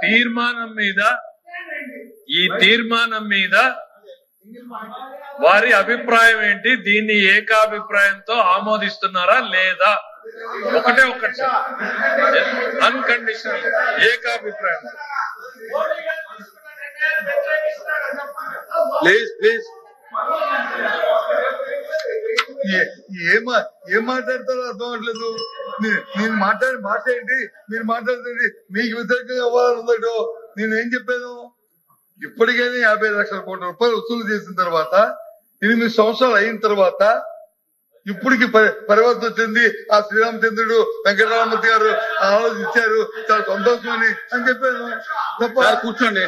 ఈ తీర్మానం మీద వారి అభిప్రాయం ఏంటి? దీన్ని ఏకాభిప్రాయంతో ఆమోదిస్తున్నారా లేదా? ఒకటే ఒకటి అన్కండిషనల్ ఏకాభిప్రాయం. ప్లీజ్ ఏం మాట్లాడతారో అర్థం అవట్లేదు. నేను మాట్లాడే భాష ఏంటి, మీరు మాట్లాడుతుంది మీకు వ్యతిరేకంగా ఇవ్వాలన్నదో నేనేం చెప్పాను? ఇప్పటికైనా 50 లక్షల కోట్ల రూపాయలు వసూలు చేసిన తర్వాత 8 సంవత్సరాలు అయిన తర్వాత ఇప్పటికి పరివర్తన చెంది ఆ శ్రీరామచంద్రుడు వెంకటరామమూర్తి గారు ఆలోచించారు, చాలా సంతోషం అని చెప్పాను. తప్ప కూర్చోండి,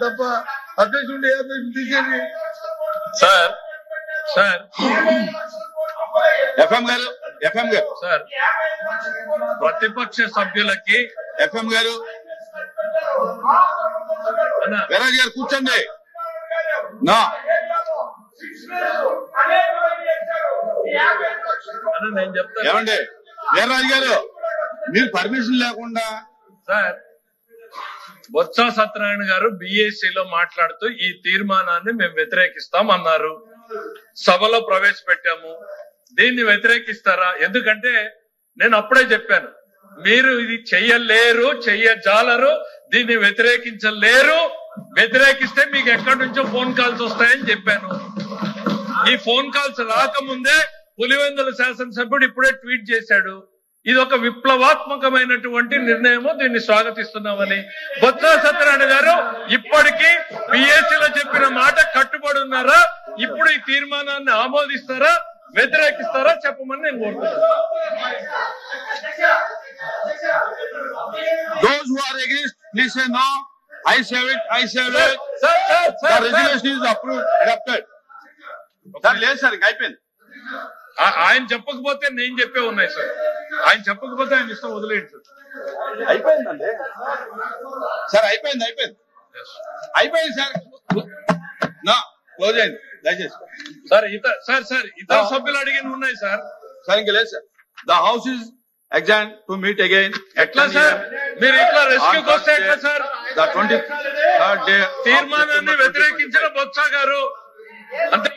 తప్ప అధ్యక్షుడు ఏ అధ్యక్షుడు తీసేది? సార్ ఎఫ్ఎం గారు సార్, ప్రతిపక్ష సభ్యులకి ఎఫ్ఎం గారు వీరాజు గారు కూర్చోండి. నేను చెప్తాను. ఏమండి వీర్రాజు గారు, మీరు పర్మిషన్ లేకుండా సార్, బొత్స సత్యనారాయణ గారు బిఎస్సిలో మాట్లాడుతూ ఈ తీర్మానాన్ని మేము వ్యతిరేకిస్తాం అన్నారు. సభలో ప్రవేశపెట్టాము. దీన్ని వ్యతిరేకిస్తారా? ఎందుకంటే నేను అప్పుడే చెప్పాను, మీరు ఇది చెయ్యలేరు, చెయ్యజాలరు, దీన్ని వ్యతిరేకించలేరు. వ్యతిరేకిస్తే మీకు ఎక్కడి నుంచో ఫోన్ కాల్స్ వస్తాయని చెప్పాను. ఈ ఫోన్ కాల్స్ రాకముందే పులివెందుల శాసనసభ్యుడు ఇప్పుడే ట్వీట్ చేశాడు, ఇది ఒక విప్లవాత్మకమైనటువంటి నిర్ణయము, దీన్ని స్వాగతిస్తున్నామని. బొత్స సత్యనారాయణ గారు ఇప్పటికీ బిఎస్సీలో చెప్పిన మాట కట్టుబడి ఉన్నారా? ఇప్పుడు ఈ తీర్మానాన్ని ఆమోదిస్తారా, వ్యతిరేకిస్తారా చెప్పమని నేను కోరుతున్నాను. Those who are against, please say no. I say it. The resolution is approved, adopted. Sir లేదు సార్, ఇంకా అయిపోయింది. ఆయన చెప్పకపోతే నేను చెప్పే ఉన్నాయి సార్. ఆయన చెప్పకపోతే ఆయన ఇష్టం, వదిలేయండి సార్. అయిపోయిందండి సార్, అయిపోయింది సార్. క్లోజ్ అయింది దయచేసి. సార్ ఇతర సభ్యులు అడిగిన ఉన్నాయి సార్. సార్ ఇంకా లేదు sir. The house is exam to meet again. ఎట్లా సార్ మీరు ఇట్లా రెస్క్యూకి వస్తే ఎట్లా సార్? The 23rd day తీర్మానాన్ని వ్యతిరేకించిన బొత్స గారు అంతే.